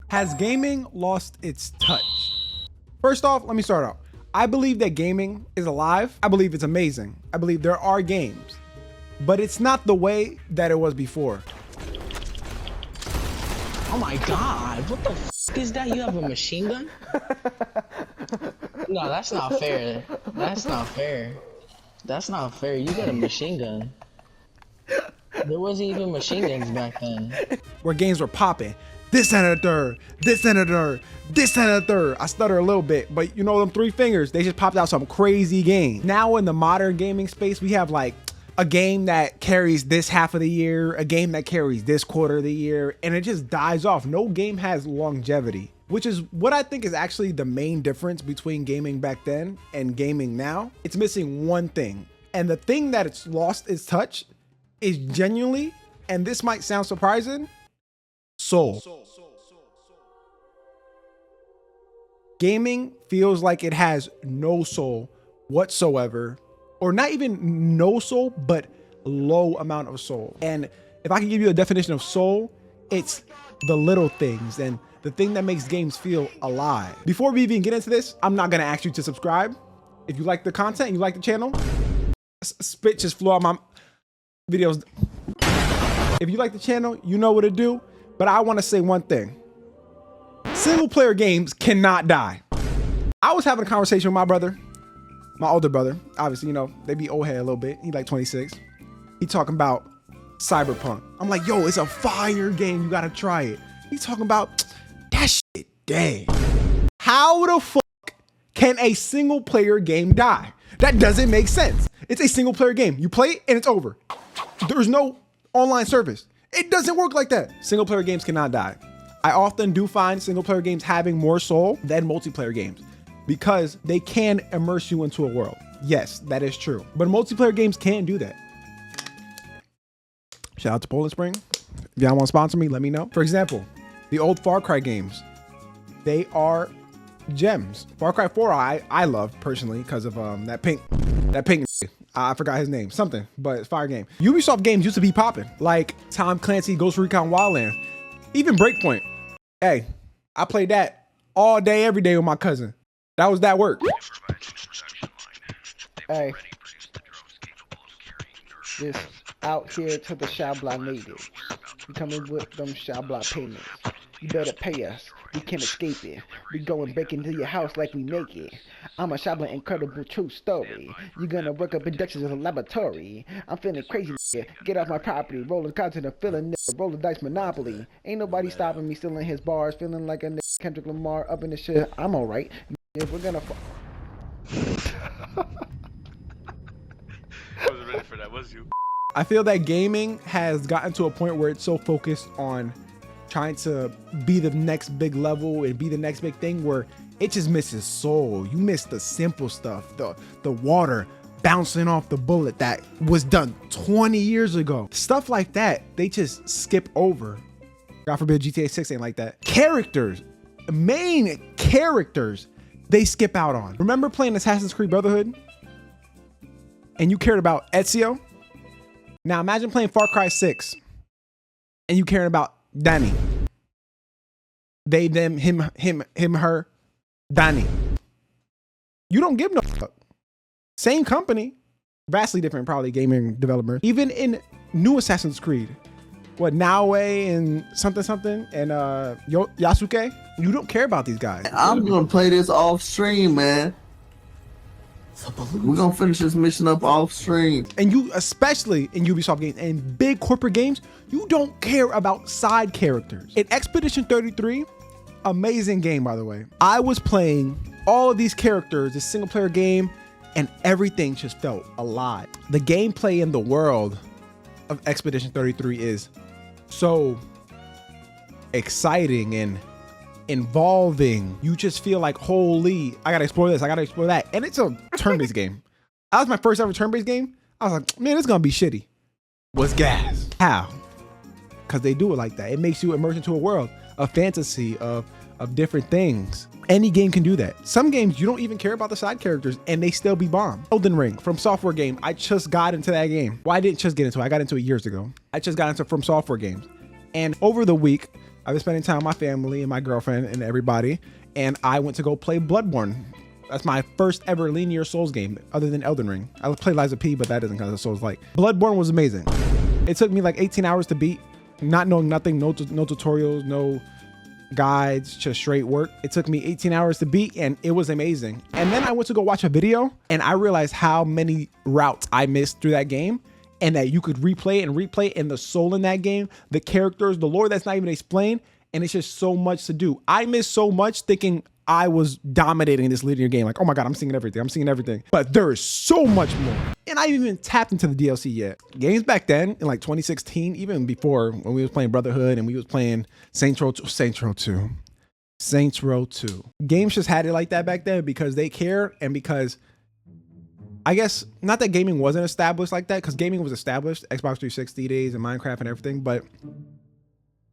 Has gaming lost its touch? First off, let me start out. I believe that gaming is alive. I believe it's amazing. I believe there are games, but it's not the way that it was before. Oh my God, what the f is that? You have a machine gun? No, that's not fair. That's not fair. That's not fair. You got a machine gun. There wasn't even machine guns back then. Where games were popping. This and a third, this and a third, this and a third. I stutter a little bit, but you know them three fingers, they just popped out some crazy game. Now in the modern gaming space, we have like a game that carries this half of the year, a game that carries this quarter of the year, and it just dies off. No game has longevity, which is what I think is actually the main difference between gaming back then and gaming now. It's missing one thing. And the thing that it's lost its touch is genuinely, and this might sound surprising, soul. Gaming feels like it has no soul whatsoever, or not even no soul, but low amount of soul. And if I can give you a definition of soul, it's the little things and the thing that makes games feel alive. Before we even get into this, I'm not gonna ask you to subscribe. If you like the content and you like the channel, spit just flew out my videos. If you like the channel, you know what to do. But I wanna say one thing. Single player games cannot die. I was having a conversation with my brother, my older brother. Obviously, you know, they be old head a little bit. He like 26. He talking about Cyberpunk. I'm like, yo, it's a fire game. You gotta try it. He's talking about that shit dead. How the fuck can a single player game die? That doesn't make sense. It's a single player game. You play it and it's over. There's no online service. It doesn't work like that. Single player games cannot die. I often do find single player games having more soul than multiplayer games because they can immerse you into a world. Yes, that is true. But multiplayer games can't do that. Shout out to Poland Spring. If y'all want to sponsor me, let me know. For example, the old Far Cry games, they are gems. Far Cry 4 I love personally because of that pink. I forgot his name, something, but it's fire game. Ubisoft games used to be popping, like Tom Clancy, Ghost Recon Wildlands, even Breakpoint. Hey, I played that all day, every day with my cousin. That was that work. Hey, this out here to the Shabla native. We coming with them Shabla payments. You better pay us. We can't escape it. We go and break into your house like we make it. I'm a Shabla incredible true story. You gonna work up inductions in a laboratory. I'm feeling crazy, nigga. Get off my property. Rolling content and feeling nigga. Roll the dice monopoly. Ain't nobody stopping me still in his bars. Feeling like a nigga Kendrick Lamar up in the shit. I'm alright. If we're gonna I wasn't ready for that, was you? I feel that gaming has gotten to a point where it's so focused on trying to be the next big level and be the next big thing where it just misses soul. You miss the simple stuff, the water bouncing off the bullet that was done 20 years ago. Stuff like that, they just skip over. God forbid GTA 6 ain't like that. Characters, main characters, they skip out on. Remember playing Assassin's Creed Brotherhood? And you cared about Ezio? Now imagine playing Far Cry 6 and you caring about Danny. They, them, him, her, Danny. You don't give no fuck. Same company, vastly different probably gaming developers. Even in new Assassin's Creed, what, Naue and something and Yasuke, you don't care about these guys. I'm gonna play this off stream, man. We're gonna finish this mission up off stream. And you, especially in Ubisoft games and big corporate games, you don't care about side characters. In Expedition 33, amazing game, by the way. I was playing all of these characters, this single player game, and everything just felt alive. The gameplay in the world of Expedition 33 is so exciting and involving. You just feel like, holy, I gotta explore this, I gotta explore that. And it's a turn-based game. That was my first ever turn-based game. I was like, man, it's gonna be shitty. What's gas? How? Because they do it like that. It makes you immerse into a world of fantasy, of different things. Any game can do that. Some games, you don't even care about the side characters and they still be bomb. Elden Ring from Software Game. I just got into that game. Well, I didn't just get into it. I got into it years ago. I just got into From Software Games. And over the week, I've been spending time with my family and my girlfriend and everybody, and I went to go play Bloodborne. That's my first ever linear Souls game, other than Elden Ring. I played Lies of P, but that doesn't count as Souls-like. Bloodborne was amazing. It took me like 18 hours to beat, not knowing nothing, no tutorials, no guides, just straight work. It took me 18 hours to beat, and it was amazing. And then I went to go watch a video, and I realized how many routes I missed through that game, and that you could replay and replay, and the soul in that game, the characters, the lore that's not even explained, and it's just so much to do. I missed so much thinking I was dominating this linear game. Like, oh my God, I'm seeing everything. But there is so much more. And I haven't even tapped into the DLC yet. Games back then, in like 2016, even before when we was playing Brotherhood and we was playing Saints Row 2. Games just had it like that back then because they cared, and because I guess, not that gaming wasn't established like that, because gaming was established, Xbox 360 days and Minecraft and everything, but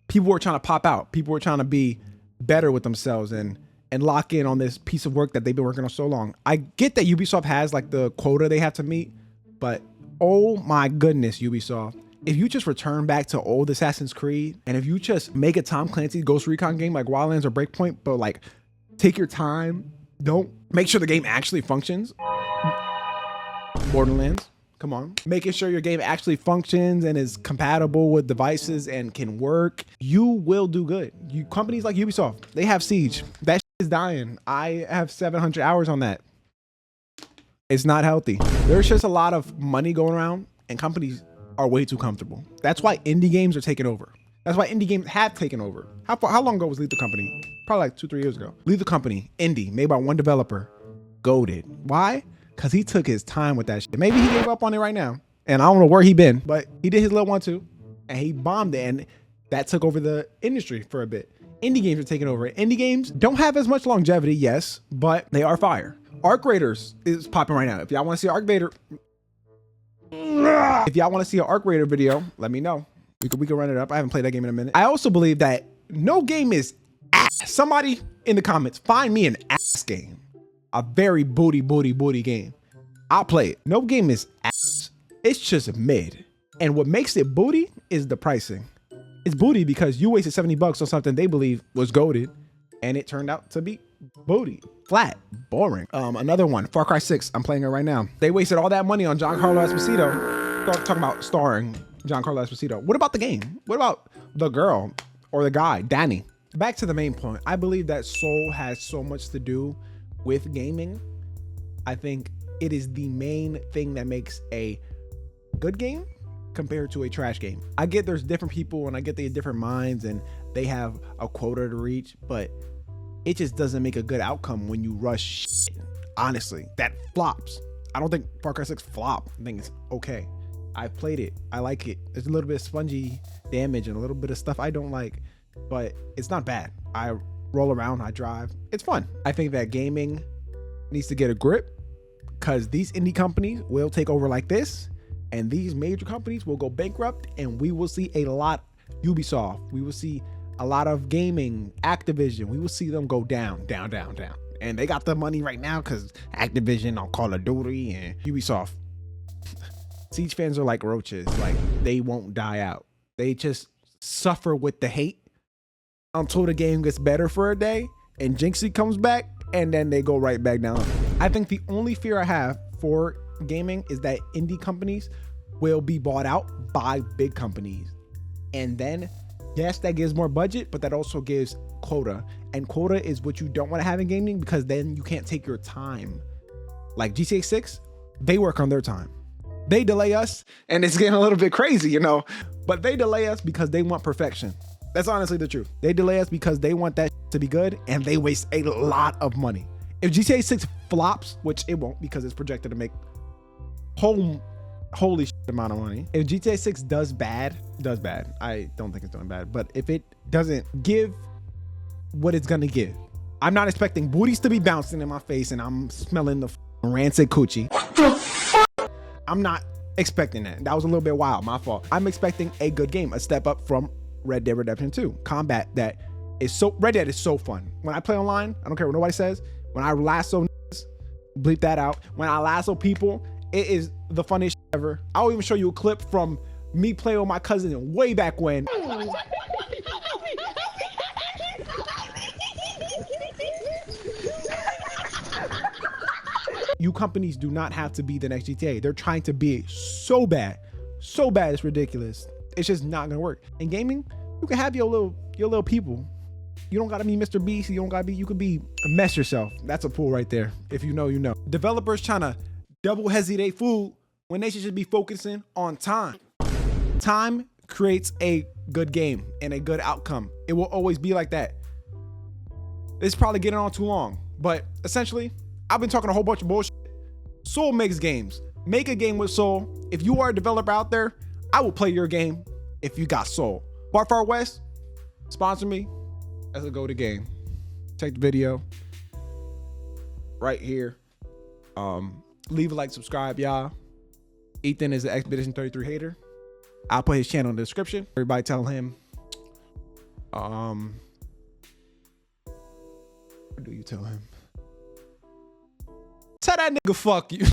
people were trying to pop out. People were trying to be better with themselves and lock in on this piece of work that they've been working on so long. I get that Ubisoft has like the quota they have to meet, but oh my goodness, Ubisoft. If you just return back to old Assassin's Creed, and if you just make a Tom Clancy Ghost Recon game like Wildlands or Breakpoint, but like take your time, don't make sure the game actually functions. Borderlands, come on. Making sure your game actually functions and is compatible with devices and can work, you will do good. Companies like Ubisoft, they have Siege. That is dying. I have 700 hours on that. It's not healthy. There's just a lot of money going around, and companies are way too comfortable. That's why indie games are taking over. That's why indie games have taken over. How long ago was Lethal Company? Probably like 2-3 years ago. Lethal Company, indie, made by one developer. Goated. Why? Because he took his time with that shit. Maybe he gave up on it right now, and I don't know where he been, but he did his little 1-2, and he bombed it, and that took over the industry for a bit. Indie games are taking over. Indie games don't have as much longevity, yes, but they are fire. Arc Raiders is popping right now. If y'all want to see Arc Vader, if y'all want to see an Arc Raider video, let me know. We can run it up. I haven't played that game in a minute. I also believe that no game is ass. Somebody in the comments, find me an ass game. A very booty game. I'll play it. No game is ass. It's just mid. And what makes it booty is the pricing. It's booty because you wasted $70 on something they believe was goated, and it turned out to be booty. Flat. Boring. Another one, Far Cry 6. I'm playing it right now. They wasted all that money on Giancarlo Esposito. Talking about starring Giancarlo Esposito. What about the game? What about the girl or the guy, Danny? Back to the main point. I believe that Soul has so much to do with gaming. I think it is the main thing that makes a good game compared to a trash game. I get there's different people, and I get they have different minds, and they have a quota to reach, but it just doesn't make a good outcome when you rush shit. Honestly, that flops. I don't think Far Cry 6 flop. I think it's okay. I've played it. I like it. There's a little bit of spongy damage and a little bit of stuff I don't like, but it's not bad. I roll around, I drive. It's fun. I think that gaming needs to get a grip, because these indie companies will take over like this, and these major companies will go bankrupt, and we will see a lot, Ubisoft, we will see a lot of gaming, Activision, we will see them go down. And they got the money right now because Activision on Call of Duty and Ubisoft. Siege fans are like roaches. Like, they won't die out. They just suffer with the hate until the game gets better for a day and Jinxie comes back, and then they go right back down. I think the only fear I have for gaming is that indie companies will be bought out by big companies. And then, yes, that gives more budget, but that also gives quota. And quota is what you don't want to have in gaming, because then you can't take your time. Like GTA 6, they work on their time. They delay us, and it's getting a little bit crazy, you know, but they delay us because they want perfection. That's honestly the truth. They delay us because they want that to be good, and they waste a lot of money. If GTA 6 flops, which it won't because it's projected to make holy shit amount of money. If GTA 6 does bad, I don't think it's doing bad, but if it doesn't give what it's gonna give, I'm not expecting booties to be bouncing in my face and I'm smelling the rancid coochie. What the fuck? I'm not expecting that. That was a little bit wild, my fault. I'm expecting a good game, a step up from Red Dead Redemption 2. Combat that is so, Red Dead is so fun. When I play online, I don't care what nobody says. When I lasso, bleep that out. When I lasso people, it is the funniest shit ever. I'll even show you a clip from me playing with my cousin way back when. You companies do not have to be the next GTA. They're trying to be it so bad it's ridiculous. It's just not gonna work. In gaming, you can have your little people. You don't gotta be Mr. Beast. You don't gotta be. You could be mess yourself. That's a pull right there. If you know, you know. Developers trying to double hesitate food when they should just be focusing on time. Time creates a good game and a good outcome. It will always be like that. This is probably getting on too long, but essentially, I've been talking a whole bunch of bullshit. Soul makes games. Make a game with Soul. If you are a developer out there, I will play your game if you got Soul. Far West, sponsor me. Let's go to game. Take the video right here. Leave a like, subscribe, y'all. Ethan is the Expedition 33 hater. I'll put his channel in the description. Everybody tell him. What do you tell him? Tell that nigga fuck you.